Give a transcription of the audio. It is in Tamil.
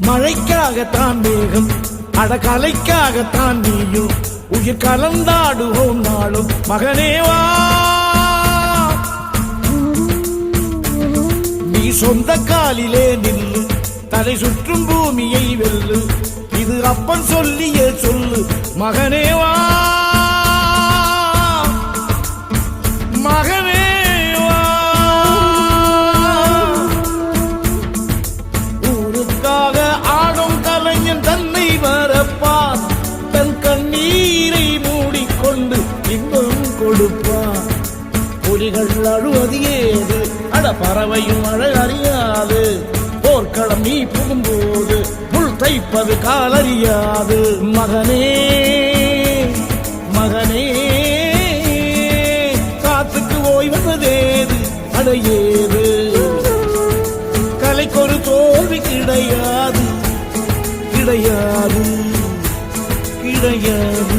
மழைக்காகத்தான் மேகம் அடகலைக்காகத்தான் நீயும் உயிர் கலந்தாடுவோம் நாளும் மகனேவா நீ சொந்த காலிலே நில்லு தலை சுற்றும் பூமியை வெல்லு இது அப்பன் சொல்லிய சொல்லு மகனேவா மகனேவா ஊருக்காக ஆடும் கலைஞன் தன்னை மறப்பான் தன் கண்ணீரை மூடிக்கொண்டு இன்பம் கொடுப்பான் புலிகள் அழுவது ஏது அட பறவையும் அழ அறியாது போர்க்களம் நீ புகும்போது முள் தைப்பது காலறியாது மகனே மகனே காத்துக்கு ஓய்வதேது அடையேது கலைக்கொரு தோல்வி கிடையாது கிடையாது கிடையாது